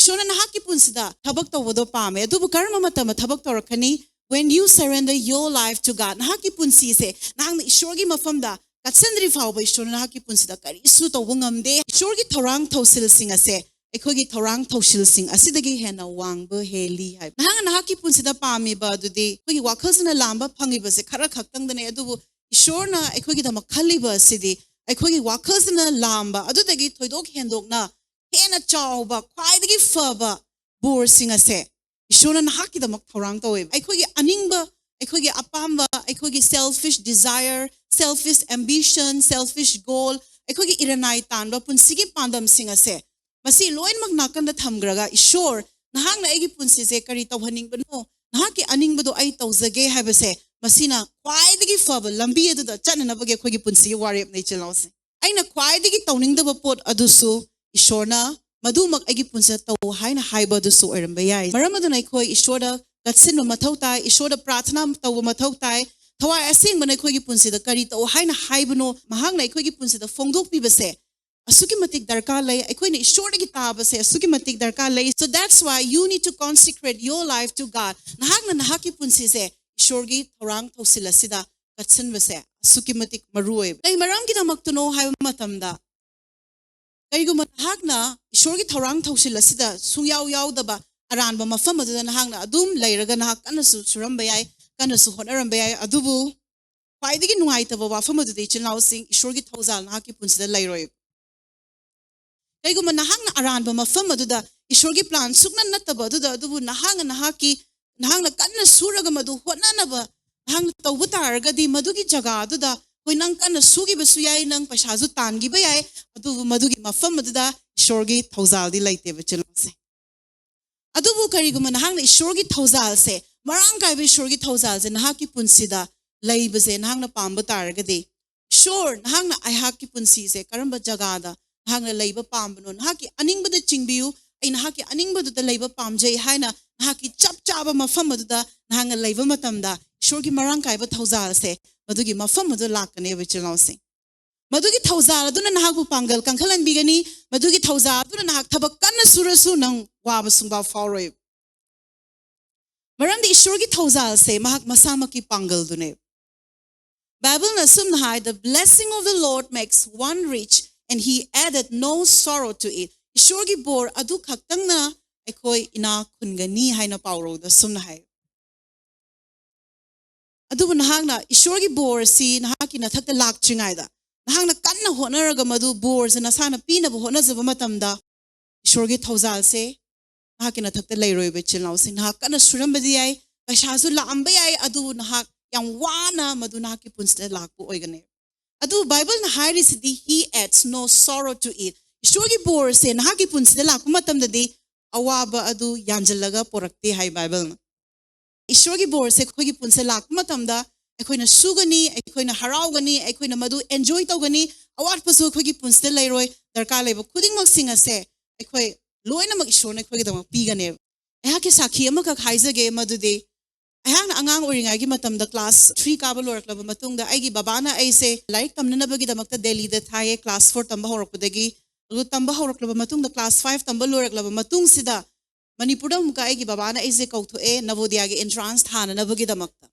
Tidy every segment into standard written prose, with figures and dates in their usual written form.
ishona nahaki punsida thabak tawado pame adubu karma matama thabak tawrakani when you surrender your life to God nahaki punsi se nahang ishorgi mafamda katsendri fawba ishona nahaki punsida kari isu tawba ngamde ishorgi thorang thausil sing ase ekhoi thorang thausil sing asidagi hena wangba heli hai nahang nahaki punsida pami ba adudi ekhoi wakhalsna lamba phangiba se khara khaktang dane adubu ishorna ekhoi damak khaliba sidi ekhoi wakhalsna lamba adudagi thoidok hendokna hena chawba khwaidagi faba bor sing ase ishona nahaki damak thorang tawe ekhoi aningba ekhoi apamba ekhoi selfish desire selfish ambition selfish goal ekhoi iranai tanba punsigi pandam sing ase masi loin mak nakanda thamgraga ishor nahang na egi punsi se kari tawhaning bano nahaki aning bado ai tawzage habase masina khwaidagi faba lambi adu da channa bage khoi gi punsi warep nei chelause aina khwaidagi tawning da pot adusu ishorna madumak egi punsa taw haina haiba adusu oiramba yai maram aduna khoi ishora gatsinba mathau tai ishora prathana tawba mathau tai thawai asing bana khoi gi punsi da kari taw haina haibano mahang na khoi gi punsi da fongdok pibase asuki matik darkar lai aikoina ishor gi taba se asuki matik darkar lai so that's why you need to consecrate your life to God nahakna nahaki punsi se ishor gi thorang thosila sida katsin base asuki matik marui lai maram gi damak to no hai matamda kaigu nahakna ishor gi thorang thosila sida sungyaw yaw daba aranba mafam aduna nahakna adum lairaga nahak kana su suramba yai kana su honaramba yai adubu paidigi nuaitaba wafam adu chinlaw sing ishor gi thozal nahaki punsida lairoi kaiguma nahangna aranba mafam aduda ishorgi plan sukna nataba aduda adubu nahangna kanna suraga madu hotnanaba nahang tawba taragadi madugi jaga aduda hoi nang kanna sugi basu yai nang paisaju tangi ba yai adubu madugi mafam aduda ishorgi thawzaldi laite ba chelose adubu kariguma nahangna ishorgi thawzal se marang kai ba ishorgi thawzal se nahaki punsida laibaze nahangna pamba taragadi shor nahangna aihaki punsi se karamba jaga da nahangna leiba pambano nahaki aningbada chingbiu ai nahaki aningbada da leiba pamjai haina nahaki chap chaba mafam aduda nahanga leiba matamda ishorgi marang kaiba thawzal se madugi mafam adu lakane wichilause madugi thawzal aduna nahakbu pangal kangkhalan bigani madugi thawzal aduna nahak thabak kanna surasu nang waba sungba fauroi maramdi ishorgi thawzal se mahak masamaki pangal dune Bible na sum hai the blessing of the Lord makes one rich and he added no sorrow to it. Ishorgi bor adu khaktang na ekhoi ina khungani haina pawro da sumna hai. Adu nahangna ishorgi bor si nahaki na thakta lak chingai da. Nahangna kanna honaraga madu bor se nasana pina bu hona zaba matamda. Ishorgi thawzal se nahaki na thakta lairoi be chilnaw se nahak kana suram badi ai pashazu la ambai ai adu nahak yang wana madu nahaki punsta lakpu oigane. Adu Bible na hairi sidi he adds no sorrow to it. Ishorgi bor se nahaki punsida lakpu matamdadi awaba adu yanjalaga porakte hai Bible na. Ishorgi bor se khogi punsa lakpu matamda ekhoina sugani ekhoina haraugani ekhoina madu enjoy tawgani awat pasu khogi punsida lairoi darkar leba khudingmak singa se ekhoi loina mak ishorna khogi damak pigane. Ehaki sakhi amakak haizage madudi ayang angang oringai gi matamda class 3 kaba loraklaba matungda aigi babana aise like tamnanabagi damakta Delhi da thaye class 4 tamba horakudagi lu tamba horaklaba matungda class 5 tamba loraklaba matung sida manipura muka aigi babana aise kauthoe Navodaya gi entrance thana nabagi damakta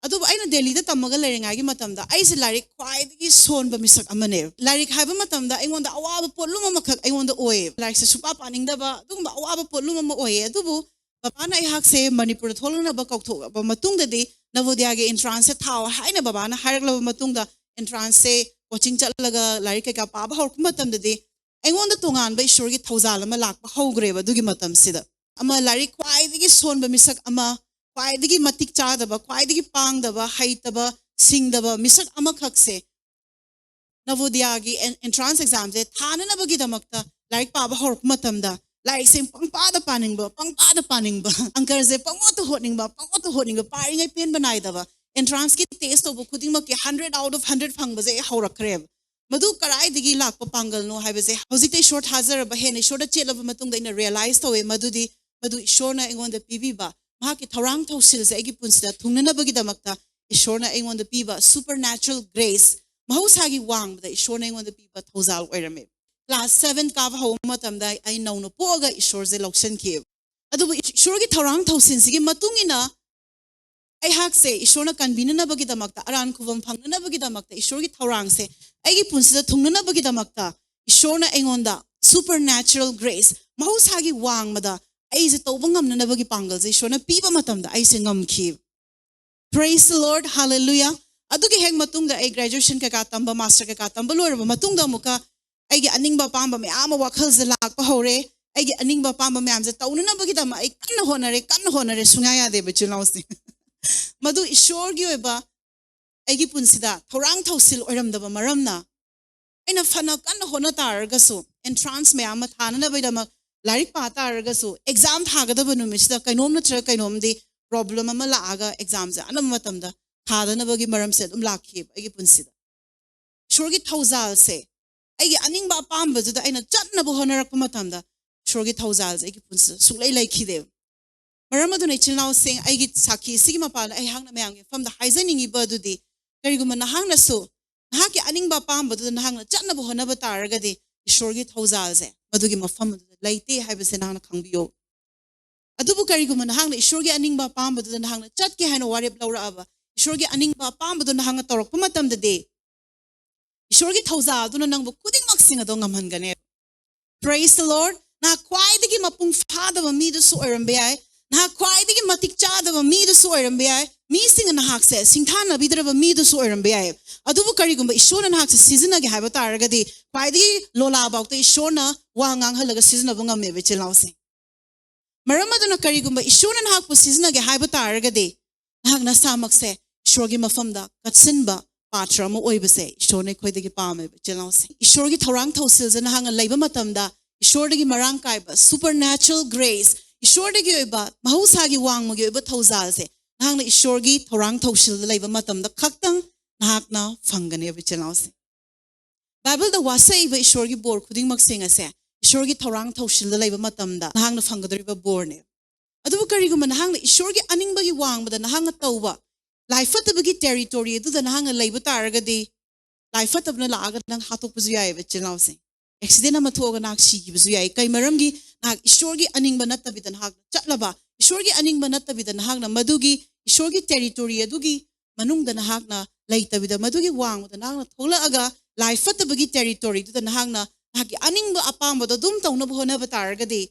adu aina Delhi da tamaga leringai gi matamda aise larik khwaidagi sonba misak amane larik haiba matamda aingonda awaba poluma makak aingonda oye larik se supa paningdaba dugba awaba poluma ma oye adubu babana ihak se manipur tholna ba kautho ba matungda de Navodaya ge entrance se thaw haina babana hairakla matungda entrance se coaching chatlaga larik ka pa ba hor matam de aingonda tongan ba ishor gi thawzal ma lak ba hogre ba dugi matam sida ama larik kwai digi son ba misak ama kwai digi matik cha da ba kwai digi pang da ba haita ba sing da ba misak ama khak se Navodaya ge entrance exam se thana na ba gi damakta larik pa ba hor matam da like sing pangpada paning ba angkar se pangoto hotning ba paring ai pen banai da ba entrance ki test of khuding ma ki 100 out of 100 phang ba je haurakre madu karai digi lak pa pangal no hai ba je hojik te short hazar ba he ne short chela ba matung da ina realize to we madu ishorna engon da pibi ba ma ki thorang thosil se agi punsida thungna na ba gi damakta ishorna engon da piba supernatural grace mahusagi wang da ishorna engon da piba thozal oirame class 7 काब हौ मतमदा आई नौनो पोगा ईश्वर से लौक्सन की अदुबु ईश्वर की थौरांग थौसिन सिगी मतुंगिना आई हाक से ईश्वर न कन्वीननबगी दमकता अरान खुवम फंगननबगी दमकता ईश्वर की थौरांग से आईगी पुंसिदा थुंगननबगी दमकता ईश्वर न एंगोंदा supernatural grace mahusagi wangmada ai je tawba ngamnanabagi pangal je ईश्वर न पीबा मतमदा आई से ngamखी praise the lord hallelujah adugi heng matungda ai graduation ka tamba master ka tamba loraba matungda muka ai gi aningba pamba me ama wakhal je lakpa hore ai gi aningba pamba me am je taunanabagi dama ai kan honare sunga ya de bechulaw se madu Ishwar gi oiba ai gi punsida thorang thausil oiramdaba maramna aina fana kan hona targasu entrance me ama thana bai dama larik pa targasu exam thagadaba numisda kainom na tra kainom di problem ama laaga exam ja anam matamda thadana bagi maram se dum lakhi ai gi punsida shorgi thauzal se ai gi aning ba pam ba da aina chatna bu honarak pa matamda shorgi thauzal se ai gi punsida suklai lai khi de maram adu nei chilnaw sing ai gi sakhi sigi mapal ai hangna mayang gi from the haizaning iba du di kariguma na hangna so na ki aning ba pam ba du na hangna chatna bu honaba taraga di shorgi thauzal se madugi mafam laite haiba se na khangbiyo adubu kariguma na hangna Ishwar aning ba pam ba na hangna chat ke haino warep laura aba Ishwar aning ba pam ba na hangna torok pamatam de de Ishwar thauza aduna nang bu kuding maksing ado ngamhan gane praise the lord na kwai digi mapung phada ba mi du su oirambe ai na kwai digi matik cha da ba mi du su oirambe ai mi sing na hak se singthana bidra ba mi du su oirambe ai adubu kariguma Ishwar na hak se season ge haiba taraga di kwai digi lola ba to Ishwar na wa ngang halaga season ba ngam me be chilaw se maramaduna karigumba ईश्वर न हाक पुसिजना गे HYBE तारगदे हाक न सामक से ईश्वर की मफमदा कत्सिनबा पात्र म ओइबसे ईश्वर ने खोइदगी पामे चलावसे ईश्वर की थौरांग थौसिल जन हांग लैब मतमदा ईश्वर दगी मरांग काइबा सुपरनैचुरल ग्रेस ईश्वर दगी ओइबा महौसागी वांगमगी ओइबा थौजाल से हांग ईश्वर की थौरांग थौसिल लैब मतमदा खक्तंग हाकना फंगने चलावसे बाइबल द वासैबा ईश्वर की बोर खुदिंग मक्सिंग असे ईश्वर की थौरांग थौसिल लैब मतमदा हांग फंगदरिबा बोरने अदुबु करिगुम नहांग ईश्वर की अनिंगबगी वांगबदा नहांग तौबा लाइफतबगी टेरिटोरी अदुदा नहांग लैब तारगदी लाइफतबना लागा नंग हातोकबजु याय बचलावसे एक्सीडेंट अमा थोगा नाक सिगिबजु याय कै मरमगी नाक ईश्वर की अनिंगबा नत्तबिदा नहांग चटलबा ईश्वर की अनिंगबा नत्तबिदा नहांग मदुगी ईश्वर की टेरिटोरी अदुगी मनुंगदा नहांग लैतबिदा मदुगी वांगबदा नहांग थोलागा लाइफतबगी टेरिटोरी दुदा नहांग नाकी अनिंगबा अपामबदा दुम तौनबो होनबा तारगदी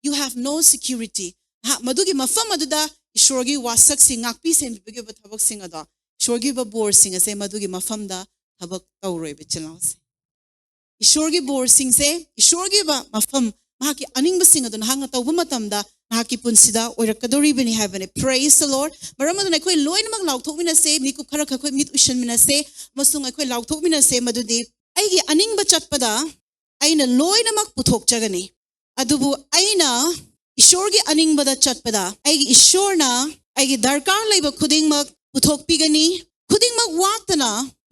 you have no security मदुगी मफम अदुदा ईश्वरगी Vasak Singh ngakpi senbige ba thabak sing ada ईश्वरगी ba bor sing ase मदुगी मफम दा thabak tawroi be chalaws ईश्वरगी bor sing se ईश्वरगी ba मफम mahaki aning ba sing aduna hanga tawba matam da mahaki punsida oirakadori bini habane praise the lord maramadu na khoi loin mak laukthok mina se miku khara khoi mit ushan mina se masung khoi laukthok mina se madudi aigi aning ba chatpada aina loin mak puthok chagani adubu aina ईश्वर की अनिंगबदा चटपदा आइगी ईश्वरना आइगी दरकार लैब खुदिंगमक पुथोकपिगनी खुदिंगमक वाक्तना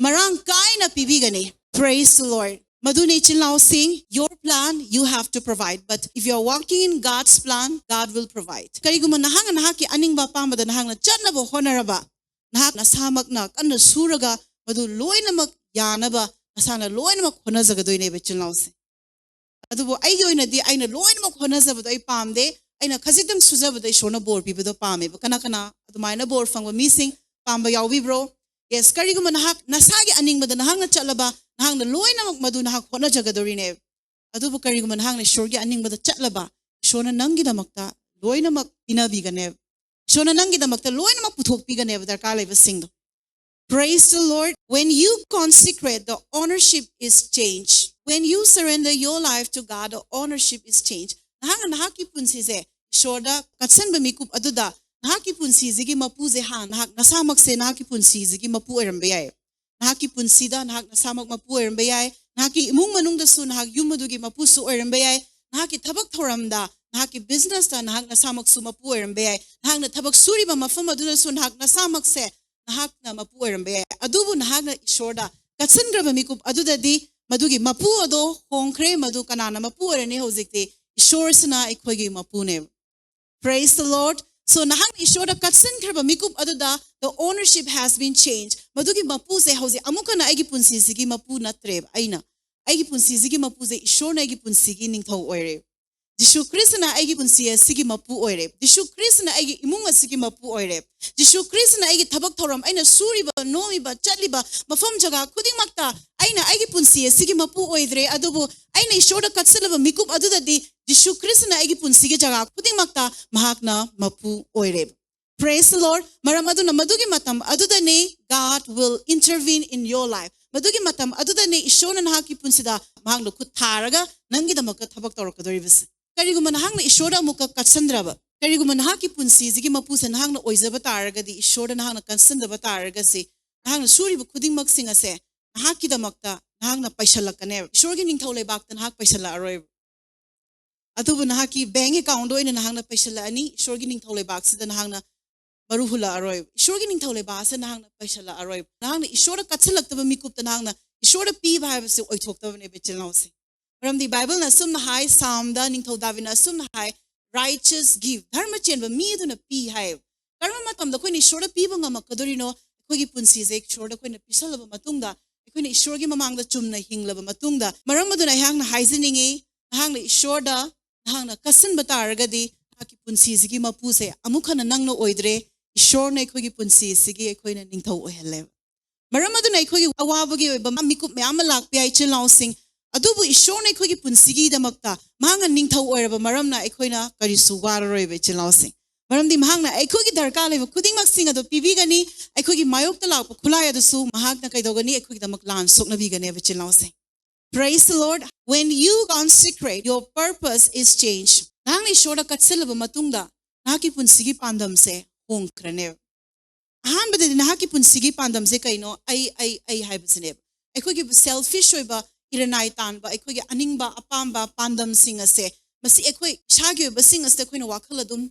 मरांग कायना पिबिगनी praise the lord madune chilnaw sing your plan you have to provide but if you are walking in God's plan God will provide kariguma nahang nahaki aningba pambada nahang chatnabo honaraba nahak nasamakna kanna suraga madu loinamak yanaba nasana loinamak honazagadoine be chilnaw sing अदुबो आइगी ओइनदि आइना लोइनमक होनजबदो आइ पामदे आइना खजितम सुजबदो ईश्वरना bore पिबदो पामे कना कना अदुमाइना bore फंगबा missing पामबा यावबिब्रो yes करिगुम नहाक नसागी अनिंगबदा नहांगना चलबा नहांगना लोइनमक मदु नहाक होनजगदोरिने अदुबो करिगुम नहांगना ईश्वरगी अनिंगबदा चलबा ईश्वरना नंगिदमक्ता लोइनमक पिनाबिगने ईश्वरना नंगिदमक्ता लोइनमक पुथोकपिगने दरकार लैबसिंगदो Praise the Lord. When you consecrate, the ownership is changed. When you surrender your life to God, the ownership is changed. Nahang nahaki punsi se shoda katsan bamikup aduda nahaki punsi zigi mapu ze han nahak nasamak se nahaki punsi zigi mapu erambeyai nahaki punsi da nahak nasamak mapu erambeyai nahaki imung manung da su nahak yumadugi mapu su erambeyai nahaki thabak thoram da nahaki business da nahak nasamak su mapu erambeyai nahak na thabak suri ba mafam aduda su nahak nasamak se nahak na mapu erambeyai adubu nahak na shoda katsan graba mikup aduda di madugi mapu ado hongkre madu kanana mapu erane hojikte ईश्वरसना इखोगी मपुने praise the lord so nahang Ishwar katsin kraba mikup aduda the ownership has been changed madugi mapu se hoji amuka na agi punsi sigi mapu natre aina ꯑꯩꯒꯤ ꯄꯨꯟꯁꯤꯁꯤꯒꯤ ꯃꯄꯨꯁꯦ ꯏꯁꯣꯔꯅ ꯑꯩꯒꯤ ꯄꯨꯟꯁꯤꯒꯤ ꯅꯤꯡꯊꯧ ꯑꯣꯏꯔꯦ ꯖꯤꯁꯨ ꯈ꯭ꯔꯤꯁꯇꯅ ꯑꯩꯒꯤ ꯄꯨꯟꯁꯤ ꯑꯁꯤꯒꯤ ꯃꯄꯨ ꯑꯣꯏꯔꯦ ꯖꯤꯁꯨ ꯈ꯭ꯔꯤꯁꯇꯅ ꯑꯩꯒꯤ ꯏꯃꯨꯡ ꯑꯁꯤꯒꯤ ꯃꯄꯨ ꯑꯣꯏꯔꯦ ꯖꯤꯁꯨ ꯈ꯭ꯔꯤꯁꯇꯅ ꯑꯩꯒꯤ ꯊꯕꯛ ꯊꯧꯔꯝ ꯑꯩꯅ ꯁꯨꯔꯤꯕ ꯅꯣꯝꯃꯤꯕ ꯆꯠꯂꯤꯕ ꯃꯐꯝ ꯖꯒꯥ ꯈꯨꯗꯤꯡꯃꯛꯇ ꯑꯩꯅ ꯑꯩꯒꯤ ꯄꯨꯟꯁꯤ ꯑꯁꯤꯒꯤ ꯃꯄꯨ ꯑꯣꯏꯗ꯭ꯔꯦ ꯑꯗꯨꯕꯨ ꯑꯩꯅ ꯏꯁꯣꯔꯗ ꯀꯠꯆꯜꯂꯕ ꯃꯤꯀꯨꯞ ꯑꯗꯨꯗꯗꯤ ꯖꯤꯁꯨ ꯈ꯭ꯔꯤꯁꯇꯅ ꯑꯩꯒꯤ ꯄꯨꯟꯁꯤꯒꯤ ꯖꯒꯥ ꯈꯨꯗꯤꯡꯃꯛꯇ ꯃꯍꯥꯛꯅ ꯃꯄꯨ ꯑꯣꯏꯔꯦ Praise the Lord. Maram aduna madugi matam adudane God will intervene in your life. Madugi matam adudane ishona nahaki punsida mahanglo khut tharaga nangi damaka thabak tawrakadoribas. Kariguma nahangna ishora muka katsandraba. Kariguma nahaki punsi zigi mapusa nahangna oizaba taragadi ishora nahangna kansandaba taragasi. Nahangna suriba khudingmak singase nahaki damakta nahangna paishalakane. Ishorgi ningthau lebakta nahak paishala aroy. Adubu nahaki bank account do ina nahangna paishala ani ishorgi ningthau lebaksida nahangna Maruhula Aroy. Ishorgi Ningthole Basa Nahang Paishala Aroy. Nahang Ishora Katsalak the Mikup the Nahang, Ishora P. Bibles to Oitokta and Ebichilose. From the Bible Nasum High, Sam, the Ningtho Davina Sum High, righteous give. Dharmachin, but me than a P. Hive. Karamatam the Queen Ishora P. Bangamakadorino, Kogi Punsis, Shorta Queen Pisala Matunda, the Queen Ishorgim among the Chumna Hingla Matunda. Maramaduna Hang Heiseningi, Hang Ishorda, Hang Kasan Bataragadi, Haki Punsis, Gima Puse, Amukana Nangno Oidre. Ishor na ikhogi punsi sige ikhoi na ningthau ohelle maramadu na ikhogi awabagi oiba mikup mayam lakpi ai chilausing adubu ishor na ikhogi punsigi damakta mahanga ningthau oiraba maram na ikhoina karisu wararoibe chilausing maramdi mahang na ikhogi darka leba khudingmak sing adu pibigani ikhogi mayokta lakpa khulai adusu mahak na kaidogani ikhogi damak lan soknabigani aba chilausing Praise the Lord. When you consecrate, your purpose is changed. Nang ishor da katselaba matungda naki punsigi pandam se Krane. Han but the Nahaki Punsigi Pandam Zekaino, I have Zineb. I could give selfish over Iranaitan, but I could get Aningba, Apamba, Pandam singer say, Masi Equi, Shaggy, but singers the Queen of Wakaladum,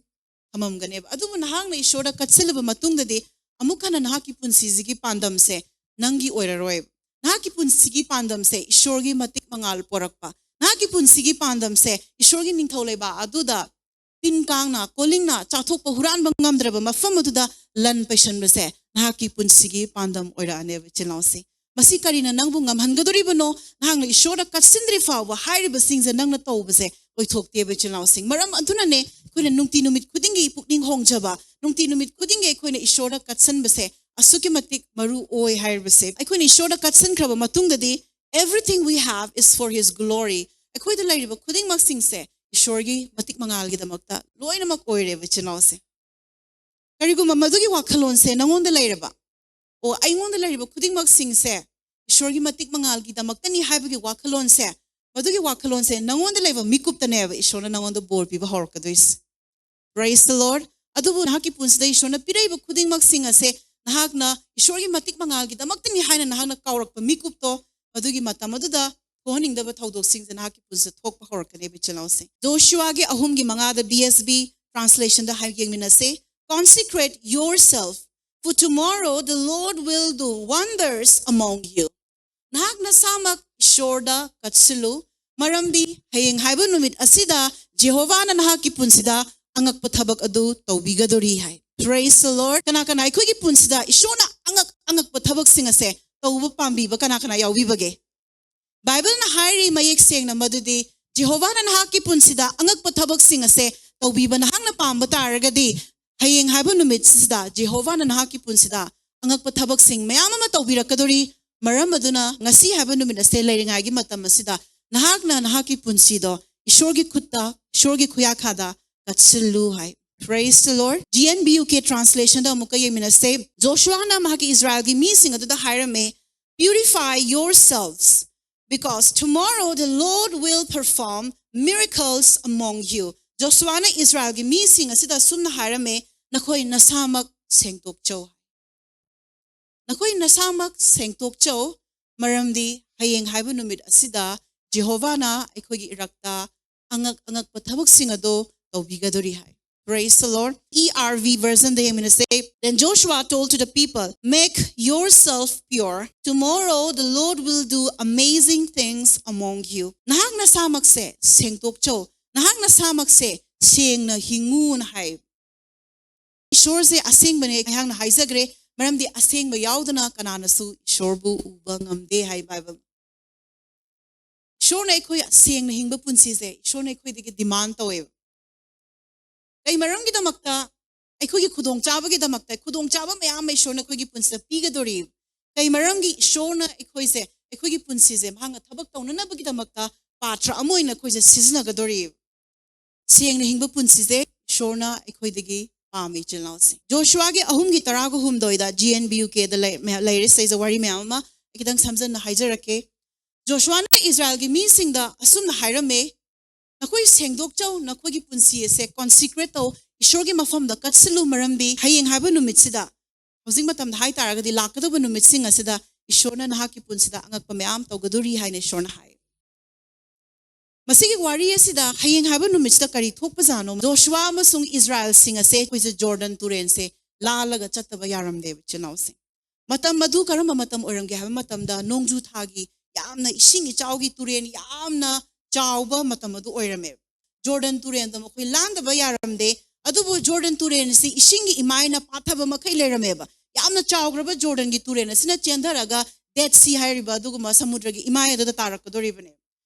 Hamam Ganeb. Adun Hang showed a Katsilva Matunga de Amukan and Haki Punsigi Pandam say, Nangi or a roib. Naki Punsigi Pandam say, Shorgi Matik Mangal Porakpa. Naki Punsigi Pandam say, Shorgi Nintoleba, Aduda. Tin kang na calling na chathok pa huran bangam draba mafam aduda lan passion base nahaki punsigi pandam oira ane chilausi masi kari na nang bungam hangadori bano nahang ishora katsindri fa wa hairi basing za nang na tau base oithok te be chilausi maram aduna ne koina nungti numit kudingi pukning hongjaba nungti numit kudingi koina ishora katsan base asuki matik maru oi hairi base ai koina ishora katsan kraba matung dadi everything we have is for his glory ai koida lairiba kuding maksing se Ishorgi matik mangal gidamakta loina makoire vichinose kariguma madugi wakalon se nangonda lairaba o aingonda lairiba kuding maksing se Ishorgi matik mangal gidamakta ni haibagi wakalon se madugi wakalon se nangonda laiba mikupta neba ishona nangonda bor piba horkadois Praise the Lord adubu nahaki punsda ishona piraiba kuding maksing ase nahakna Ishorgi matik mangal gidamakta ni haina nahakna kaurakpa mikupto madugi matamaduda Kohning the Batho sings and Haki was a talk for Kanebichelose. Joshua ge ahumgi manga the BSB translation the Hagimina say, consecrate yourself, for tomorrow the Lord will do wonders among you. Nahak nasamak shorda katsilu, maramdi, haying haibunumit asida, Jehovah na nahaki punsida, angak patabak adu, taubigadori hai. Praise the Lord. Kanakana ikugi punsida, ishona angak patabak singase, taubapambi, bakanakana yawibage. Bible na hari mayek seng na madudi Jehovah na nahaki punsida angak pathabak singase taubiba na hang na pamba taragadi hayeng haiba numit sida Jehovah na nahaki punsida angak pathabak sing mayama mataubirakadori maram aduna ngasi haiba numit ase leiringai gi matam sida nahak na nahaki punsido ishorgi kutta ishorgi khuyakhada katsillu hai Praise the Lord. GNBUK translation da muka yemina say Joshua na mahaki Israel gi mi sing adu da hairame purify yourselves because tomorrow the Lord will perform miracles among you. Joshua na Israel gi mi sing asida sumna harame nakoi nasamak sengtok chow. Nakoi nasamak sengtok chow maramdi hayeng haiba numit asida Jehovah na ikoi irakta angak pathabak sing ado tawbigadori hai. Praise the Lord. ERV version they mean to say, then Joshua told to the people, make yourself pure. Tomorrow the Lord will do amazing things among you. Nahang nasamak se sengtok cho. Nahang nasamak se seng na hingun hai. Ishor se aseng bane hang na haizagre maram di aseng ba yaudana kanana su ishor bu ubang amde hai Bible. ꯏꯁꯣꯔꯅ ꯑꯩꯈꯣꯏ ꯁꯦꯡꯅ ꯍꯤꯡꯕ ꯄꯨꯟꯁꯤꯁꯦ ꯏꯁꯣꯔꯅ ꯑꯩꯈꯣꯏꯗꯒꯤ ꯗꯤꯃꯥꯟ ꯇꯧꯋꯦꯕ ꯀꯩ ꯃꯔꯝꯒꯤꯗꯃꯛꯇ ꯑꯩꯈꯣꯏꯒꯤ ꯈꯨꯗꯣꯡꯆꯥꯕꯒꯤꯗꯃꯛꯇ ꯈꯨꯗꯣꯡꯆꯥꯕ ꯃꯌꯥꯝ ꯑꯃ ꯏꯁꯣꯔꯅ ꯑꯩꯈꯣꯏꯒꯤ ꯄꯨꯟꯁꯤꯗ ꯄꯤꯒꯗꯧꯔꯤ ꯀꯩ ꯃꯔꯝꯒꯤ ꯏꯁꯣꯔꯅ ꯑꯩꯈꯣꯏꯁꯦ ꯑꯩꯈꯣꯏꯒꯤ ꯄꯨꯟꯁꯤꯁꯦ ꯃꯍꯥꯛꯅ ꯊꯕꯛ ꯇꯧꯅꯅꯕꯒꯤꯗꯃꯛꯇ ꯄꯥꯇ꯭ꯔ ꯑꯃ ꯑꯣꯏꯅ ꯑꯩꯈꯣꯏꯁꯦ ꯁꯤꯖꯤꯟꯅꯒꯗꯧꯔꯤ ꯁꯦꯡꯅ ꯍꯤꯡꯕ ꯄꯨꯟꯁꯤꯁꯦ ꯏꯁꯣꯔꯅ ꯑꯩꯈꯣꯏꯗꯒꯤ ꯄꯥꯝꯃꯤ ꯏꯆꯤꯜ ꯏꯅꯥꯎꯁꯤꯡ ꯖꯣꯁꯨꯋꯥꯒꯤ 3:18ꯗ GNBUKꯗ ꯂꯩꯔꯦ ꯁꯤꯗꯩꯁꯤꯗ ꯋꯥꯔꯤ ꯃꯌꯥꯝ ꯑꯃ ꯈꯤꯇꯪ ꯁꯝꯖꯟꯅ ꯍꯥꯏꯖꯔꯛꯀꯦ ꯖꯣꯁꯨꯋꯥꯅ ꯏꯁ꯭ꯔꯥꯌꯦꯜꯒꯤ ꯃꯤꯁꯤꯡꯗ ꯑꯁꯨꯝꯅ ꯍꯥꯏꯔꯝꯃꯦ ꯅꯈꯣꯏ ꯁꯦꯡꯗꯣꯛꯆꯧ ꯅꯈꯣꯏꯒꯤ ꯄꯨꯟꯁꯤ ꯑꯁꯦ ꯀꯣꯟꯁꯤꯀ꯭ꯔꯦꯠ ꯇꯧ ꯏꯁꯣꯔꯒꯤ ꯃꯐꯝꯗ ꯀꯠꯁꯤꯜꯂꯨ ꯃꯔꯝꯗꯤ ꯍꯌꯦꯡ ꯍꯥꯏꯕ ꯅꯨꯃꯤꯠꯁꯤꯗ ꯍꯧꯖꯤꯛ ꯃꯇꯝꯗ ꯍꯥꯏꯇꯥꯔꯒꯗꯤ ꯂꯥꯛꯀꯗꯕ ꯅꯨꯃꯤꯠꯁꯤꯡ ꯑꯁꯤꯗ ꯏꯁꯣꯔꯅ ꯅꯍꯥꯛꯀꯤ ꯄꯨꯟꯁꯤꯗ ꯑꯉꯛꯄ ꯃꯌꯥꯝ ꯇꯧꯒꯗꯧꯔꯤ ꯍꯥꯏꯅ ꯏꯁꯣꯔꯅ ꯍꯥꯏ ꯃꯁꯤꯒꯤ ꯋꯥꯔꯤ ꯑꯁꯤꯗ ꯍꯌꯦꯡ ꯍꯥꯏꯕ ꯅꯨꯃꯤꯠꯁꯤꯗ ꯀꯔꯤ ꯊꯣꯛꯄꯖꯥꯠꯅꯣ ꯖꯣꯁꯨꯋꯥ ꯑꯃꯁꯨꯡ ꯏꯁ꯭ꯔꯥꯌꯦꯜꯁꯤꯡ ꯑꯁꯦ ꯑꯩꯈꯣꯏꯁꯦ ꯖꯣꯔꯗꯟ ꯇꯨꯔꯦꯟꯁꯦ ꯂꯥꯜꯂꯒ ꯆꯠꯇꯕ ꯌꯥꯔꯝꯗꯦꯕ ꯏꯆꯤꯜ ꯏꯅꯥꯎꯁꯤꯡ ꯃꯇꯝ ꯑꯗꯨ ꯀꯔꯝꯕ ꯃꯇꯝ ꯑꯣꯏꯔꯝꯒꯦ ꯍꯥꯏꯕ ꯃꯇꯝꯗ ꯅꯣꯡꯖꯨ ꯊꯥꯒꯤ ꯌꯥꯝꯅ ꯏꯁꯤꯡ ꯏꯆꯥꯎꯒꯤ ꯇꯨꯔꯦꯟ ꯌꯥꯝꯅ ꯆꯥꯎꯕ ꯃꯇꯝ ꯑꯗꯨ ꯑꯣꯏꯔꯝꯃꯦꯕ ꯖꯣꯔꯗꯟ ꯇꯨꯔꯦꯟꯗ ꯃꯈꯣꯏ ꯂꯥꯟꯗꯕ ꯌꯥꯔꯝꯗꯦ ꯑꯗꯨꯕꯨ ꯖꯣꯔꯗꯟ ꯇꯨꯔꯦꯟ ꯑꯁꯤ ꯏꯁꯤꯡꯒꯤ ꯏꯃꯥꯏꯅ ꯄꯥꯊꯕ ꯃꯈꯩ ꯂꯩꯔꯝꯃꯦꯕ ꯌꯥꯝꯅ ꯆꯥꯎꯈ꯭ꯔꯕ ꯖꯣꯔꯗꯟꯒꯤ ꯇꯨꯔꯦꯟ ꯑꯁꯤꯅ ꯆꯦꯟꯊꯔꯒ ꯗꯦꯠ ꯁꯤ ꯍꯥꯏꯔꯤꯕ ꯑꯗꯨꯒꯨꯝꯕ ꯁꯃꯨꯗ꯭ꯔꯒꯤ ꯏꯃꯥꯏ ꯑꯗꯨꯗ ꯇꯥꯔꯛꯀꯗꯧꯔꯤꯕꯅꯦ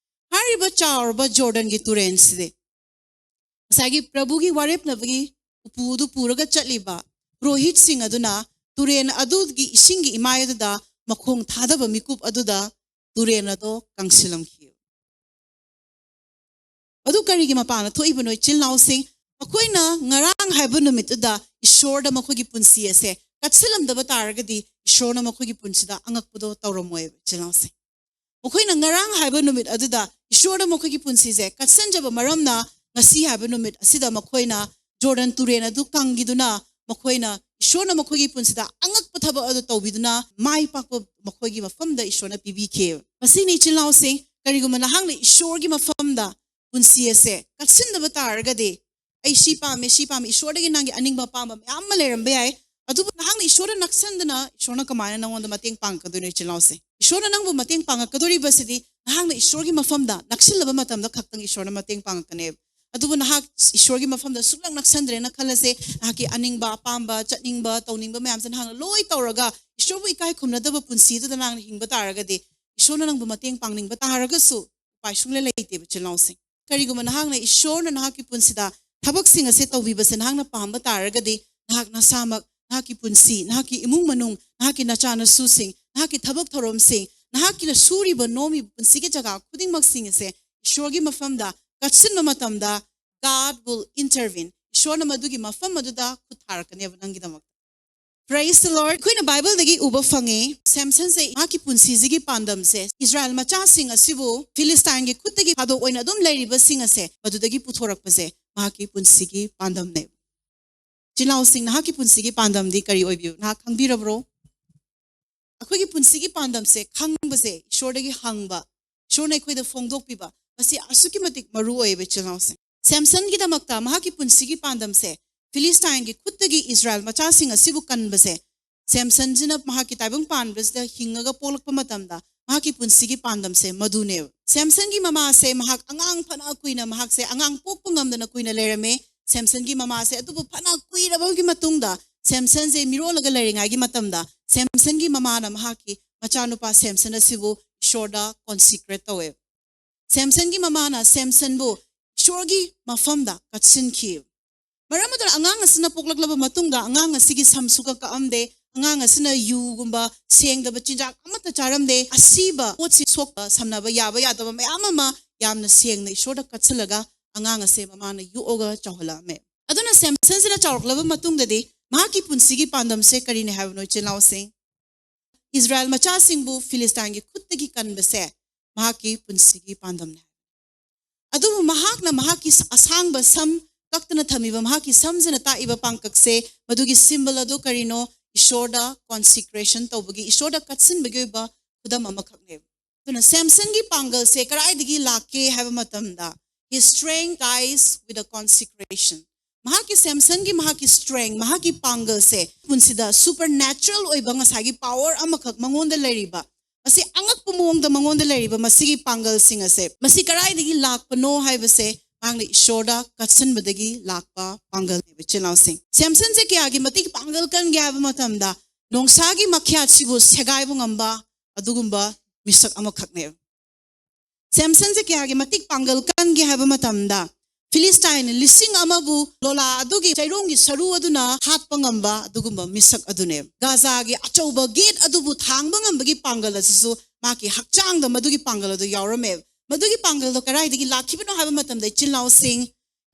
ꯍꯥꯏꯔꯤꯕ ꯆꯥꯎꯔꯕ ꯖꯣꯔꯗꯟꯒꯤ ꯇꯨꯔꯦꯟꯁꯤꯗꯤ ꯉꯁꯥꯏꯒꯤ ꯄ꯭ꯔꯚꯨꯒꯤ ꯋꯥꯔꯦꯞꯅꯕꯒꯤ ꯎꯄꯨꯗꯨ ꯄꯨꯔꯒ ꯆꯠꯂꯤꯕ ꯄꯨꯔꯣꯍꯤꯠꯁꯤꯡ ꯑꯗꯨꯅ ꯇꯨꯔꯦꯟ ꯑꯗꯨꯒꯤ ꯏꯁꯤꯡꯒꯤ ꯏꯃꯥꯏ ꯑꯗꯨꯗ ꯃꯈꯣꯡ ꯊꯥꯗꯕ ꯃꯤꯀꯨꯞ ꯑꯗꯨꯗ ꯇꯨꯔꯦꯟ ꯑꯗꯣ ꯀꯪꯁꯤꯜꯂꯝꯈꯤ ꯑꯗꯨ ꯀꯔꯤꯒꯤ ꯃꯄꯥꯟꯗ ꯊꯣꯛꯏꯕꯅꯣ ꯏꯆꯤꯜ ꯏꯅꯥꯎꯁꯤꯡ ꯃꯈꯣꯏꯅ ꯉꯔꯥꯡ ꯍꯥꯏꯕ ꯅꯨꯃꯤꯠꯇꯨꯗ ꯏꯁꯣꯔꯗ ꯃꯈꯣꯏꯒꯤ ꯄꯨꯟꯁꯤ ꯑꯁꯦ ꯀꯠꯁꯤꯜꯂꯝꯗꯕ ꯇꯥꯔꯒꯗꯤ ꯏꯁꯣꯔꯅ ꯃꯈꯣꯏꯒꯤ ꯄꯨꯟꯁꯤꯗ ꯑꯉꯛꯄꯗꯣ ꯇꯧꯔꯝꯃꯣꯏꯕ ꯏꯆꯤꯜ ꯏꯅꯥꯎꯁꯤꯡ ꯃꯈꯣꯏꯅ ꯉꯔꯥꯡ ꯍꯥꯏꯕ ꯅꯨꯃꯤꯠ ꯑꯗꯨꯗ ꯏꯁꯣꯔꯗ ꯃꯈꯣꯏꯒꯤ ꯄꯨꯟꯁꯤꯁꯦ ꯀꯠꯁꯟꯖꯕ ꯃꯔꯝꯅ ꯉꯁꯤ ꯍꯥꯏꯕ ꯅꯨꯃꯤꯠ ꯑꯁꯤꯗ ꯃꯈꯣꯏꯅ ꯖꯣꯔꯗꯟ ꯇꯨꯔꯦꯟ ꯑꯗꯨ ꯀꯪꯈꯤꯗꯨꯅ ꯃꯈꯣꯏꯅ ꯏꯁꯣꯔꯅ ꯃꯈꯣꯏꯒꯤ ꯄꯨꯟꯁꯤꯗ ꯑꯉꯛꯄ ꯊꯕꯛ ꯑꯗꯨ ꯇꯧꯕꯤꯗꯨꯅ ꯃꯥꯏ ꯄꯥꯛꯄ ꯃꯈꯣꯏꯒꯤ ꯃꯐꯝꯗ ꯏꯁꯣꯔꯅ ꯄꯤꯕꯤꯈꯤꯕ ꯃꯁꯤꯅꯤ ꯏꯆꯤꯜ ꯏꯅꯥꯎꯁꯤꯡ ꯀꯔꯤꯒꯨꯝꯕ ꯅꯍꯥꯛꯅ ꯏꯁꯣꯔꯒꯤ ꯃꯐꯝꯗ ꯄꯨꯟꯁꯤ ꯑꯁꯦ ꯀꯠꯁꯤꯟꯗꯕ ꯇꯥꯔꯒꯗꯤ ꯑꯩ ꯁꯤ ꯄꯥꯝꯃꯦ ꯏꯁꯣꯔꯗꯒꯤ ꯅꯪꯒꯤ ꯑꯅꯤꯡꯕ ꯑꯄꯥꯝꯕ ꯃꯌꯥꯝ ꯑꯃ ꯂꯩꯔꯝꯕ ꯌꯥꯏ ꯑꯗꯨꯕꯨ ꯅꯍꯥꯛꯅ ꯏꯁꯣꯔꯗ ꯅꯛꯁꯟꯗꯅ ꯏꯁꯣꯔꯅ ꯀꯃꯥꯏꯅ ꯅꯪꯉꯣꯟꯗ ꯃꯇꯦꯡ ꯄꯥꯡꯉꯛꯀꯗꯣꯏꯅꯣ ꯏꯆꯤꯜ ꯏꯅꯥꯎꯁꯤꯡ ꯏꯁꯣꯔꯅ ꯅꯪꯕꯨ ꯃꯇꯦꯡ ꯄꯥꯡꯉꯛꯀꯗꯣꯔꯤꯕꯁꯤꯗꯤ ꯅꯍꯥꯛꯅ ꯏꯁꯣꯔꯒꯤ ꯃꯐꯝꯗ ꯅꯛꯁꯤꯜꯂꯕ ꯃꯇꯝꯗ ꯈꯛꯇꯪ ꯏꯁꯣꯔꯅ ꯃꯇꯦꯡ ꯄꯥꯡꯉꯛꯀꯅꯦꯕ ꯑꯗꯨꯕꯨ ꯅꯍꯥꯛ ꯏꯁꯣꯔꯒꯤ ꯃꯐꯝꯗ ꯁꯨꯛꯅꯛ ꯅꯛꯁꯟꯗ꯭ꯔꯦꯅ ꯈꯜꯂꯁꯦ ꯅꯍꯥꯛꯀꯤ ꯑꯅꯤꯡꯕ ꯑꯄꯥꯝꯕ ꯆꯠꯅꯤꯡꯕ ꯇꯧꯅꯤꯡꯕ ꯃꯌꯥꯝꯁꯦ ꯅꯍꯥꯛꯅ ꯂꯣꯏ ꯇꯧꯔꯒ ꯏꯁꯣꯔꯕꯨ ꯏꯀꯥꯏ ꯈꯨꯝꯅꯗꯕ ꯄꯨꯟꯁꯤꯗꯨꯗ ꯅꯍꯥꯛꯅ ꯍꯤꯡꯕ ꯇꯥꯔꯒꯗꯤ ꯏꯁꯣꯔꯅ ꯅꯪꯕꯨ ꯃꯇꯦꯡ ꯄꯥꯡꯅꯤꯡꯕ ꯇꯥꯔꯒꯁꯨ ꯎꯄꯥꯏ ꯁꯨꯡꯂꯩ ꯂꯩꯇꯦꯕ ꯏꯆꯤꯜ ꯏꯅꯥꯎꯁꯤꯡ ꯀꯔꯤꯒꯨꯝꯕ ꯅꯍꯥꯛꯅ ꯏꯁꯣꯔꯅ ꯅꯍꯥꯛꯀꯤ ꯄꯨꯟꯁꯤꯗ ꯊꯕꯛꯁꯤꯡ ꯑꯁꯦ ꯇꯧꯕꯤꯕꯁꯦ ꯅꯍꯥꯛꯅ ꯄꯥꯝꯕ ꯇꯥꯔꯒꯗꯤ ꯅꯍꯥꯛ ꯅꯁꯥꯃꯛ ꯅꯍꯥꯛꯀꯤ ꯄꯨꯟꯁꯤ ꯅꯍꯥꯛꯀꯤ ꯏꯃꯨꯡ ꯃꯅꯨꯡ ꯅꯍꯥꯛꯀꯤ ꯅꯆꯥꯅꯁꯨꯁꯤꯡ ꯅꯍꯥꯛꯀꯤ ꯊꯕꯛ ꯊꯧꯔꯝꯁꯤꯡ ꯅꯍꯥꯛꯀꯤꯅ ꯁꯨꯔꯤꯕ ꯅꯣꯝꯃꯤꯕ ꯄꯨꯟꯁꯤꯒꯤ ꯖꯒꯥ ꯈꯨꯗꯤꯡꯃꯛꯁꯤꯡ ꯑꯁꯦ ꯏꯁꯣꯔꯒꯤ ꯃꯐꯝꯗ ꯀꯠꯁꯤꯟꯕ ꯃꯇꯝꯗ God will intervene ꯏꯁꯣꯔꯅ ꯃꯗꯨꯒꯤ ꯃꯐꯝ ꯑꯗꯨꯗ ꯈꯨꯠ ꯊꯥꯔꯛꯀꯅꯦꯕ ꯅꯪꯒꯤꯗꯃꯛꯇ Praise the Lord ꯑꯩꯈꯣꯏꯅ ꯕꯥꯏꯕꯜꯗꯒꯤ ꯎꯕ ꯐꯪꯉꯦ ꯁꯦꯝꯁꯟꯁꯦ ꯃꯍꯥꯛꯀꯤ ꯄꯨꯟꯁꯤꯁꯤꯒꯤ ꯄꯥꯟꯗꯝꯁꯦ ꯏꯁ꯭ꯔꯥꯌꯦꯜ ꯃꯆꯥꯁꯤꯡ ꯑꯁꯤꯕꯨ ꯐꯤꯂꯤꯁꯇꯥꯏꯟꯒꯤ ꯈꯨꯠꯇꯒꯤ ꯊꯥꯗꯣꯛ ꯑꯣꯏꯅ ꯑꯗꯨꯝ ꯂꯩꯔꯤꯕꯁꯤꯡ ꯑꯁꯦ ꯃꯗꯨꯗꯒꯤ ꯄꯨꯊꯣꯔꯛꯄꯁꯦ ꯃꯍꯥꯛꯀꯤ ꯄꯨꯟꯁꯤꯒꯤ ꯄꯥꯟꯗꯝꯅꯦ ꯆꯤꯜꯅꯥꯎꯁꯤꯡ ꯅꯍꯥꯛꯀꯤ ꯄꯨꯟꯁꯤꯒꯤ ꯄꯥꯟꯗꯝꯗꯤ ꯀꯔꯤ ꯑꯣꯏꯕꯤꯌꯨ ꯅꯍꯥꯛ ꯈꯪꯕꯤꯔꯕ꯭ꯔꯣ ꯑꯩꯈꯣꯏꯒꯤ ꯄꯨꯟꯁꯤꯒꯤ ꯄꯥꯟꯗꯝꯁꯦ ꯈꯪꯕꯁꯦ ꯏꯁꯣꯔꯗꯒꯤ ꯍꯪꯕ ꯏꯁꯣꯔꯅ ꯑꯩꯈꯣꯏꯗ ꯐꯣꯡꯗꯣꯛꯄꯤꯕ ꯃꯁꯤ ꯑꯁꯨꯛꯀꯤ ꯃꯇꯤꯛ ꯃꯔꯨ ꯑꯣꯏꯕ ꯆꯤꯜꯅꯥꯎꯁꯤꯡ ꯁꯦꯝꯁꯟꯒꯤꯗꯃꯛꯇ ꯃꯍꯥꯛꯀꯤ ꯄꯨꯟꯁꯤꯒꯤ ꯄꯥꯟꯗꯝꯁꯦ ꯐꯤꯂꯤꯁꯇꯥꯏꯟꯒꯤ ꯈꯨꯠꯇꯒꯤ ꯏꯁ꯭ꯔꯥꯌꯦꯜ ꯃꯆꯥꯁꯤꯡ ꯑꯁꯤꯕꯨ ꯀꯟꯕꯁꯦ ꯁꯦꯝꯁꯟꯁꯤꯅ ꯃꯍꯥꯛꯀꯤ ꯇꯥꯏꯕꯪ ꯄꯥꯟꯕꯁꯤꯗ ꯍꯤꯡꯉꯒ ꯄꯣꯛꯂꯛꯄ ꯃꯇꯝꯗ ꯃꯍꯥꯛꯀꯤ ꯄꯨꯟꯁꯤꯒꯤ ꯄꯥꯟꯗꯝꯁꯦ ꯃꯗꯨꯅꯦꯕ ꯁꯦꯝꯁꯟꯒꯤ ꯃꯃꯥꯁꯦ ꯃꯍꯥꯛ ꯑꯉꯥꯡ ꯐꯅ ꯀꯨꯏꯅ ꯃꯍꯥꯛꯁꯦ ꯑꯉꯥꯡ ꯄꯣꯛꯄ ꯉꯝꯗꯅ ꯀꯨꯏꯅ ꯂꯩꯔꯝꯃꯦ ꯁꯦꯝꯁꯟꯒꯤ ꯃꯃꯥꯁꯦ ꯑꯗꯨꯕꯨ ꯐꯅ ꯀꯨꯏꯔꯕꯒꯤ ꯃꯇꯨꯡꯗ ꯁꯦꯝꯁꯟꯁꯦ ꯃꯤꯔꯣꯜꯂꯒ ꯂꯩꯔꯤꯉꯩꯒꯤ ꯃꯇꯝꯗ ꯁꯦꯝꯁꯟꯒꯤ ꯃꯃꯥꯅ ꯃꯍꯥꯛꯀꯤ ꯃꯆꯥꯅꯨꯄꯥ ꯁꯦꯝꯁꯟ ꯑꯁꯤꯕꯨ ꯏꯁꯣꯔꯗ ꯀꯣꯟꯁꯤꯀ꯭ꯔꯦꯠ ꯇꯧꯋꯦ ꯁꯦꯝꯁꯟꯒꯤ ꯃꯃꯥꯅ ꯁꯦꯝꯁꯟꯕꯨ ꯏꯁꯣꯔꯒꯤ ꯃꯐꯝꯗ ꯀꯠꯁꯤꯟꯈꯤ ꯃꯔꯝ ꯑꯗꯨꯅ ꯑꯉꯥꯡ ꯑꯁꯤꯅ ꯄꯣꯛꯂꯛꯂꯕ ꯃꯇꯨꯡꯗ ꯑꯉꯥꯡ ꯑꯁꯤꯒꯤ ꯁꯝꯁꯨ ꯀꯛꯑꯝꯗꯦ ꯑꯉꯥꯡ ꯑꯁꯤꯅ ꯌꯨꯒꯨꯝꯕ ꯁꯦꯡꯗꯕ ꯆꯤꯟꯖꯥꯛ ꯑꯃꯠꯇ ꯆꯥꯔꯝꯗꯦ ꯑꯁꯤꯕ ꯄꯣꯠꯁꯤ ꯁꯣꯛꯄ ꯁꯝꯅꯕ ꯌꯥꯕ ꯌꯥꯗꯕ ꯃꯌꯥꯝ ꯑꯃ ꯌꯥꯝꯅ ꯁꯦꯡꯅ ꯏꯁꯣꯔꯗ ꯀꯠꯁꯤꯜꯂꯒ ꯑꯉꯥꯡ ꯑꯁꯦ ꯃꯃꯥꯅ ꯌꯣꯛꯑꯒ ꯆꯥꯎꯍꯜꯂꯛꯑꯝꯃꯦ ꯑꯗꯨꯅ ꯁꯦꯝꯁꯟꯁꯤꯅ ꯆꯥꯎꯔꯛꯂꯕ ꯃꯇꯨꯡꯗꯗꯤ ꯃꯍꯥꯛꯀꯤ ꯄꯨꯟꯁꯤꯒꯤ ꯄꯥꯟꯗꯝꯁꯦ ꯀꯔꯤꯅꯤ ꯍꯥꯏꯕꯅꯣ ꯏꯆꯤꯜ-ꯏꯅꯥꯎꯁꯤꯡ इज़राइल मचासिंबु फिलिस्ताइन की खुत्तगी कनबसे महाकी पुंसिगी पांदमने अदुबु महाकना महाकी असांगब सम कक्तना थमीबा महाकी समजना ताइबा पांककसे मदुगी सिंबल अदु करिनो ईश्वरदा कॉन्सिक्रेशन तौबगी ईश्वरदा कत्सिनबगेबा खुदम अमखकने तुना सैमसन की पांगल से कराइदगी लाके हैव मतमदा his strength dies with a consecration महाकी सैमसन की महाकी strength महाकी पांगल से पुंसिदा supernatural ओइबा ngसागी power अमखक मंगोंदा लेरिबा मसी अंगक पुमोंगदा मंगोंदा लेरिबा मसीगी पांगल सिंग असे मसी कराइदगी लाकपनो हाइबसे मांगले ईश्वरदा कत्सनबदगी लाकपा पांगल ने बिचनाव सिंग सैमसन से क्यागी मतिक पांगल कन gap मतमदा नोंसागी मख्यात सिबु सेगाइबु ngamba अदुगुंबा मिसक अमखकने Samson se kya ge matik pangal kan ge haba matamda Philistine lising amabu lola adugi chairong gi saru aduna hat pangamba adugumba misak adune Gaza gi achauba gate adubu thangba ngamba gi pangal asisu maki hakchang da madugi pangal adu yaurame madugi pangal do karai digi lakhibino haba matamda chinlaw sing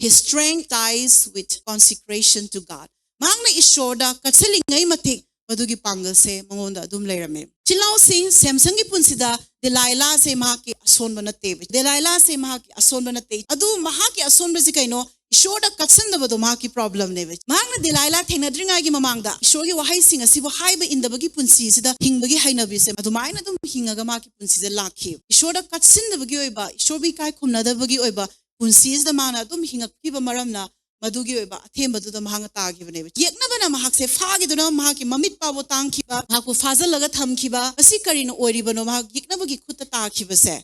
his strength ties with consecration to God mangna ishoda katseling ngai matik madugi pangal se mangonda adum leirame chinlaw sing Samson gi punsida Delilah se mahaki ason banate Delilah se mahaki ason banate adu mahaki ason basi kaino ishoda katsan da mahaki problem ne mahangna Delilah thenadringa gi mamangda ishogi wahai singa sibo haiba indabagi punsi sida hingbagi hainabi se adu maina dum hingaga mahaki punsi se lakhi ishoda katsin da bagi oiba ishobi kai khumna da bagi oiba punsi sida mana dum hingakki ba maramna Madugi oiba athemba du da mahanga tagibane yekna bana mahak se phagi duna mahaki mamit pabo tangkhiba mahaku fazalaga thamkhiba asi karino oiribano mahak yekna bagi khutta takhiba se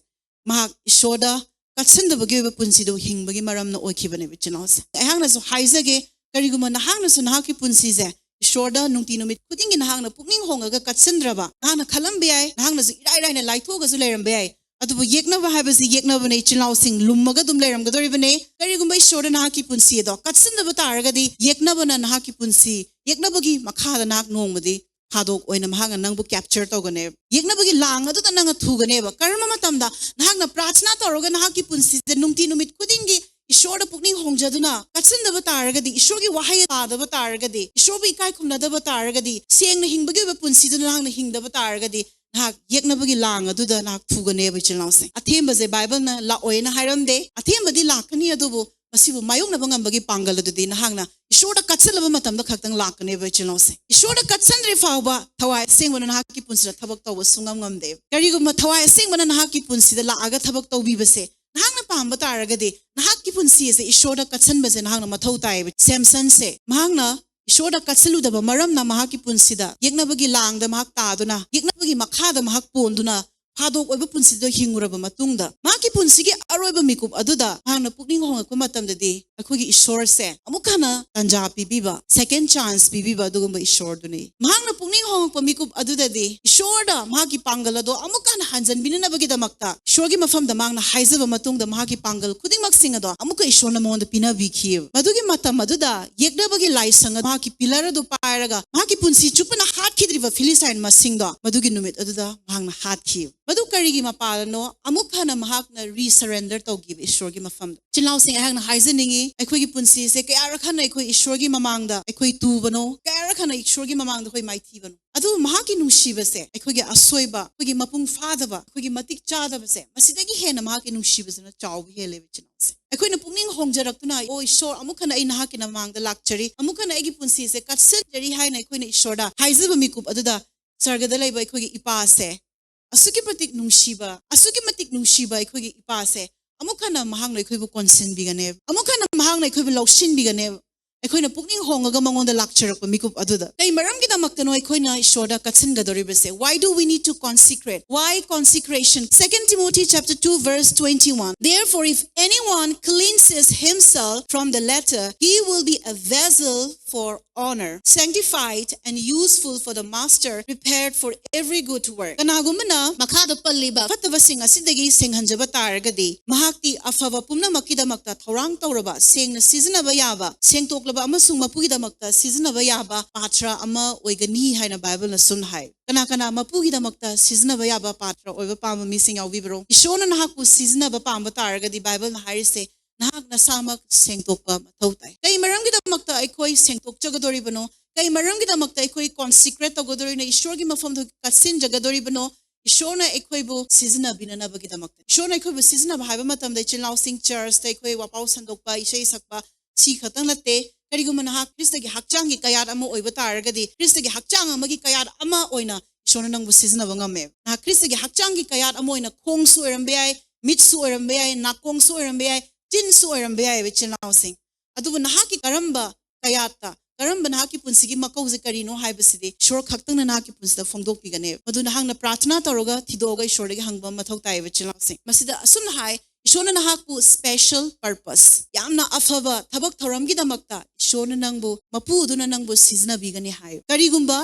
mahak ishoda katsinda bagi oiba punsi do hingbagi maramna oikhibane bichinaus ahangna so haizage kariguma nahangna so nahaki punsi se ishoda nungti numit khudingi nahangna pukning hongaga katsindraba nahangna khalambe ai nahangna so irai rai na laithoga su leirambe ai adubu yeknaba haibasi yeknaba nei chinlaw sing lummaga dum leiramgadori bane karigumba ishoda nahaki punsi do katsinda taragadi yeknaba na nahaki punsi yeknabagi makhada nak nongmadi hadok oina mahanga nangbu capture togane yeknabagi langa du nanga thugane ba karma matamda nahagna prarthana toroga nahaki punsi de nungti numit kudingi ishoda pukning hongjaduna katsinda taragadi ishogi wahai adaba taragadi ishobi kai khumnada taragadi sengna hingbagi ba punsi du nahagna hingdaba taragadi Nak yeknabagi lang aduda nak thugane ba chinlawse athemba je bible na la oina hairamde athemba di lakani adubu masibu mayong na bangambagi pangal adudi nahangna ishoda katsalaba matamda khaktang lakane ba chinlawse ishoda katsandre fawba thawai sengwana nahaki punsira thabak tawba sungam ngamde kariguma thawai sengwana nahaki punsida laaga thabak tawbi base nahangna pamba taragadi nahaki punsi se ishoda katsanba je nahangna mathau tai Samson se mahangna Ishoda katsaludaba maramna mahaki punsida yeknabagi langda mahak taduna yeknabagi makhada mahak ponduna phadok oiba punsida hinguraba matungda mahaki punsigi aroiba mikup aduda hangna pukning hongakpa matamdadi akhogi ishor se amukana tanja pibiba second chance pibiba dugumba ishor duni mahangna pukning hongakpa mikup adudadi ishorda mahaki pangalado amukana hanjan binanabagi damakta ishorgi mafamda mangna haizaba matungda mahaki pangal khudingmak singado amuka ishorna monda pinabi khiv madugi matam aduda yeknabagi laisanga mahaki pilar adu pairaga mahaki punsi chupana hat khidriba Philistine masingdo madugi numit aduda mahangna hat khiv madu karigi mapalano amukhana mahakna resurrender tawgi ishorgi mafamda chinlaw sing ahangna haizaningi aikhogi punsi se kayara khana aikoi ishorgi mamangda aikoi tubano kayara khana ishorgi mamangda koi maithibano adu mahaki nungsiba se aikhogi asoiba aikhogi mapung fadaba aikhogi matik chadaba se masidagi hena mahaki nungsiba se na chawbi hele chinlaw se aikhoina pungning hongjarakuna o ishor amukhana ai nahaki na mamangda lakchari amukhana aigi punsi se katsanjari haina aikhoina ishorda haizaba mikup aduda sargada laiba aikhogi ipa se asuki matik nungsiba aikhogi ipa se amukana mahangna aikhoibu konsen bigane amukana mahangna aikhoibu lawsin bigane aikhoina pukning hongaga mangonda lakcharakpa mikup aduda kai maram gi damaktano aikhoina ishoda katsin gadoriba se why do we need to consecrate why consecration 2 Timothy chapter 2 verse 21 therefore if anyone cleanses himself from the letter he will be a vessel for honor sanctified and useful for the master prepared for every good work kanagumana makhada palliba fatawasing asidagi senghanjaba taragadi mahakti afava pumna makidamakta thorang tawraba sengna seasonaba yaba sengtoklaba amasung mapugidamakta seasonaba yaba patra ama oigani haina bible na sun hai kana mapugidamakta seasonaba yaba patra oiba pama mising yawibro ishona nahakpu seasonaba pamba taragadi bible na harise nahak nasamak sengtokpa mathau tai kai maramgidamakta aikoi sengtok chagadoribano kai maramgidamakta aikoi consecrate togodorina ishorgi mafamdo katsin jagadoribano ishona aikhoibu seasona binanabagidamakt ishona aikhoibu seasona bhaiba matamda chinlaw sing church tai khoi wapau sandokpa isei sakpa si khatang latte kariguma nahak krista gi hakchang gi kayat ama oiba taragadi krista gi hakchang ama gi kayat ama oina ishona nangbu seasona bangame nahak krista gi hakchang gi kayat ama oina khong su oirambe ai mit su oirambe ai nakong su oirambe ai tin su oirambe ai chinlaw sing adubu nahaki karamba kayata karamba nahaki punsigi makauze karino haibasidi shor khaktang nahaki punsida phongdok pigane madu nahangna prarthana toroga thidoga ishoragi hangba mathau taiba chinlaw sing masida asun hai ishona nahakpu special purpose yamna afaba thabak thoramgi damakta ishona nangbu mapu duna nangbu sizna bigani hai karigumba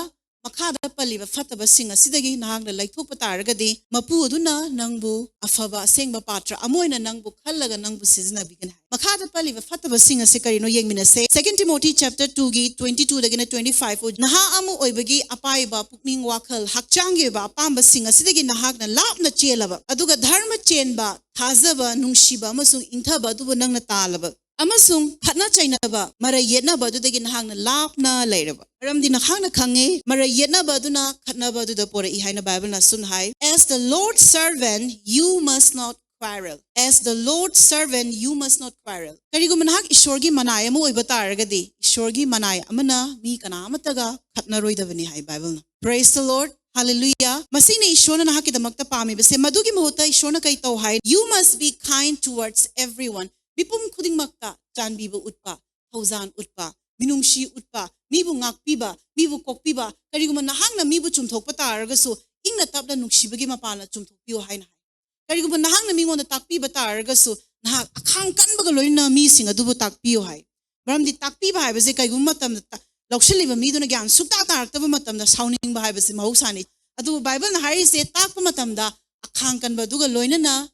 makada paliba fataba singa sidagi nahang na laithokpa taragadi mapu aduna nangbu afaba asengba patra amoina nangbu khallaga nangbu sizinabigan makada paliba fataba singa se karino yengmina se 2 Timothy chapter 2 gi 22 dagina 25 naha amu oibagi apaiba pukning wakhal hakchangge ba pamba singa sidagi nahak na lapna chelaba aduga dharma chenba thazaba nungshiba amasung inthaba adubu nangna talaba amasung khatna chainaba mara yetna badudagi nahangna lapna leiraba ramdi nakhangna khange mara yetna baduna khatna baduda pora I haina Bible na sun hai as the Lord's servant you must not quarrel as the Lord's servant you must not quarrel karigo manhak ishorgi manaya mo oiba taragadi ishorgi manaya amana mi kana amataga khatna roidabani hai Bible na praise the Lord hallelujah masine ishona nahakidamakta pami base madugi mahuta ishona kai taw hai you must be kind towards everyone Bipum kuding makta chan bibu utpa, thousand utpa, minungshi utpa, mibu ngakpiba, mibu kokpiba, kariguma nahang na mibu chumthok pata argaso, ing na tapda nungshibagi mapana chumthok piyo hai na hai. Kariguma nahang na mingon na takpiba ta argaso, nahang akhang kan bagaloy na mi singa dubu takpiyo hai. Maram di takpiba hai base kariguma matam na laushiliba mido na gyan sukta ta artaba matam na sauning ba hai base mahusani. Adu Bible na hari se takpa matam da akhang kan ba duga loy na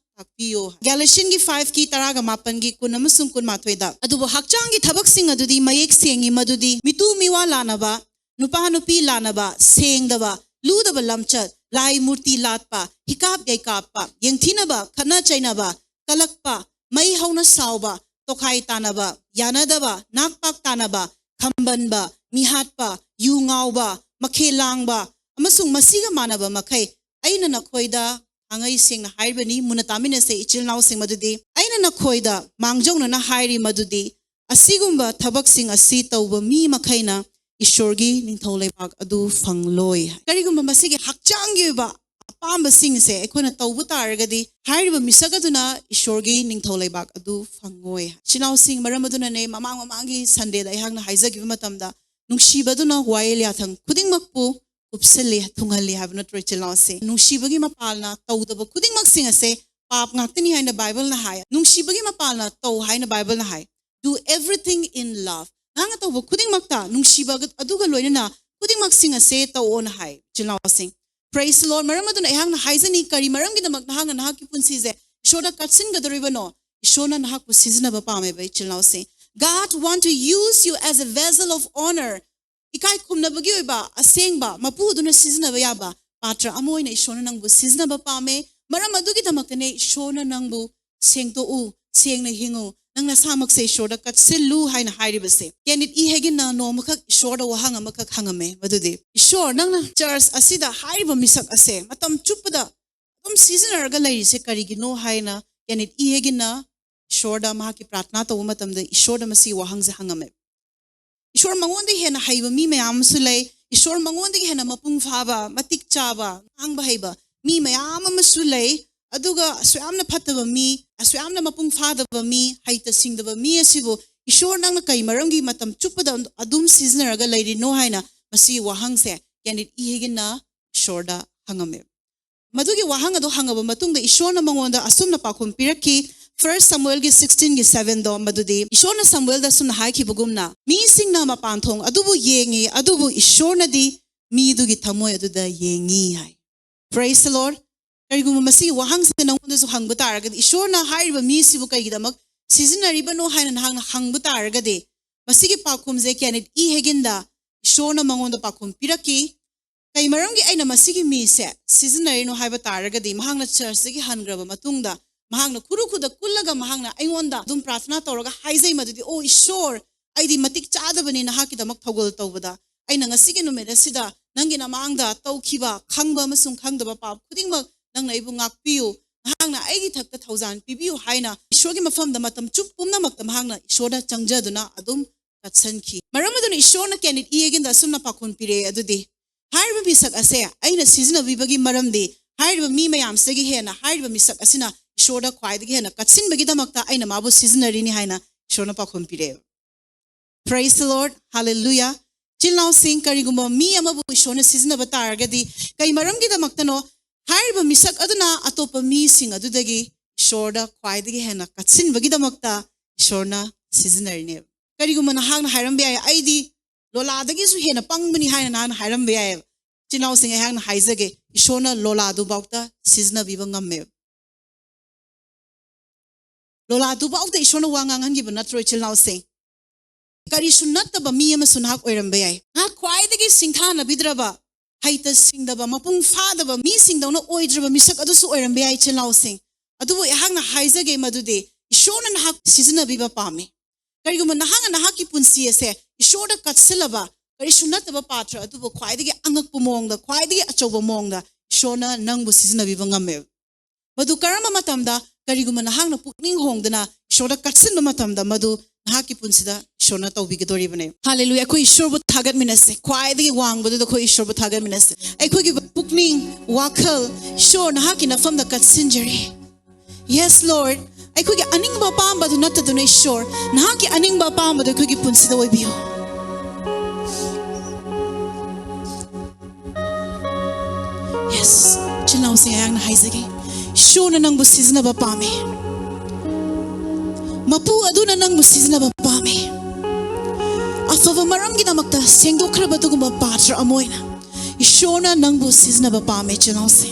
Galatians gi 5 ki taraga mapan gi kunamasung kun matweda adubo hakchang gi thabak sing adudi mayek sengi madudi mitu miwa lanaba nupa nupi lanaba sengdaba ludaba lamchat lai murti latpa hikap gai kappa yengthinaba khana chainaba kalakpa mai hauna sauba tokhai tanaba yanadaba nakpak tanaba khambanba mihatpa yungawba makhelangba amasung masiga manaba makai aina nakhoida angai sing na haibani munatamina se ichil naw sing madudi aina na khoida mangjong na hairi madudi asigumba thabak sing asi tawba mi makhaina ishorgi ningthole bak adu fangloi karigumba masigi hakchanggi ba apamba sing se ekona tawbu targadi hairiba misagaduna ishorgi ningthole bak adu fangoi chinaw sing maramaduna ne mamangi sunday da ihang na haizagi matamda nungshibaduna wail yathang khuding makpu upsele thungali have not rachel se nungshibagi mapalna tawdaba kuding maksing ase pap ngakni haina Bible na hai nungshibagi mapalna taw haina Bible na hai do everything in love nanga taw kuding makta nungshibaga aduga loina kuding maksing ase taw on hai chilnaw sing praise the Lord maramaduna ihang na haizani kari maram gi damak na hanga na ki punsi je shoda katsin gadoribano shona na hak pusizna ba pame ba chilnaw sing God want to use you as a vessel of honor ikai kumna bagi oiba asengba mapu duna sizna ba yaba patra amoina ishona nangbu sizna ba pame maram adugi damakne ishona nangbu sengto u sengna hingu nangna samak se shoda kat silu haina hairibase kenit I hegina no makak shoda wahanga makak hangame madudi ishor nangna church asida hairiba misak ase matam chupada tum season arga lai se karigi no haina kenit I hegina shoda mahaki pratna to matamda ishoda masi wahangse hangame Ishor mangonde hena haiba mi mayam sulay Ishor mangonde hena mapung phaba matik chaba angba haiba mi mayam masulay aduga aswamna phataba mi aswamna mapung phadaba mi haita singdaba mi asibo Ishor nangna kai marangi matam chupada adum seasonaraga lairi no haina masi wahangse yanit ihegina shorda hangame madugi wahang ado hangaba matungda Ishorna mangonda asumna pakhum piraki 1 Samuel gi 16 gi 7 do madudi Ishorna Samuel da sumna haiki bugumna mi singna mapanthong adubu yengi adubu Ishorna di mi dugi thamoy aduda yengi hai praise the Lord karigum masi wahang se nangunda su hangba taragadi Ishorna hairiba mi sibu kaigidamak seasonary bano haina hangba taragadi masigi pakhum je kanit I heginda Ishorna mangonda pakhum piraki kai maramgi aina masigi mi se seasonary no haiba taragadi mahangna church gi hangraba matungda mahangna kuru khuda kullaga mahangna aingonda dum prathna tawraga haizai madudi o Ishor aidi matik chadabani na hakidamak thogol tawbada aina ngasigi numeda sida nangi namangda tawkhiba khangba masung khangdaba pap khudingmak nangna ibu ngakpiu mahangna aigi thakta thousand pibiu haina Ishorgi mafamda matam chup pumna makta mahangna Ishorda changjaduna adum katsanki maramaduna Ishorna kanit iyeginda sumna pakhun pire adudi hairiba misak ase aina season bibagi maramdi hairiba mi mayam segi hena hairiba misak asina Ishorda khwaidagi hena katsinbagi damakta aina mabu seasonary ni haina Ishorna pakhun pire praise the Lord hallelujah chilnaw sing karigumba mi amabu Ishorna season ba targadi kai maramgi damakta no hairiba misak aduna atopa mi sing adudagi Ishorda khwaidagi hena katsinbagi damakta Ishorna seasonary ne karigumba na hangna hairambe ai aidi loladagi su hena pangbani haina nan hairambe ai चिनाउसिंग अहांग हाइजगे ईश्वरना लोला दुबाउता सिजना बिबा ngame लोला दुबाउता ईश्वरना वांगांग हनगिबा नत्रो चिनाउसिंग करी सुन्नतबा मी अमा सुनहाक ओइरमबे याय हा ख्वाइदगी सिंथाना बिद्रबा हाइता सिंगदबा मपुंग फादबा मी सिंगदौना ओइद्रबा मिसक अदुसु ओइरमबे याय चिनाउसिंग अदुबो अहांगना हाइजगे मदुदे ईश्वरना नहाक सिजना बिबा पामे करीगुमा नहांग नहाकी पुंसी असे ईश्वरदा कत्सिलबा करी सुन्नतबा पात्र अदुबो ख्वाइदगी अंगकपु मोंगदा ख्वाइदगी अचौबा मोंगदा ईश्वरना नंगबु सिजना बिबा ngame मदु करम मतमदा करीगुमा नहांगना पुकनिंग होंगदना ईश्वरदा कत्सिनबा मतमदा मदु नहाकी पुंसीदा ईश्वरना तौबिगदोरिबने हालेलुया अखोय ईश्वरबु थागतमिनसे ख्वाइदगी वांगबदुदा अखोय ईश्वरबु थागतमिनसे अखोयगी पुकनिंग वाखल ईश्वर नहाकी नफमदा कत्सिनजरे यस लॉर्ड अखोयगी अनिंगबा पामबदु नत्तदुना ईश्वर नहाकी अनिंगबा पामबदु अखोयगी पुंसीदा ओइबियो यस चिनाउसे आयांगना हाइजगे ईश्वरना नंगबु सिजनबा पामे मपु अदुना नंगबु सिजनबा पामे अफवा मरमगिदमक्ता सेंगदोखरबदुगुम्बा पात्र अमोइना ईश्वरना नंगबु सिजनबा पामे चिनाउसे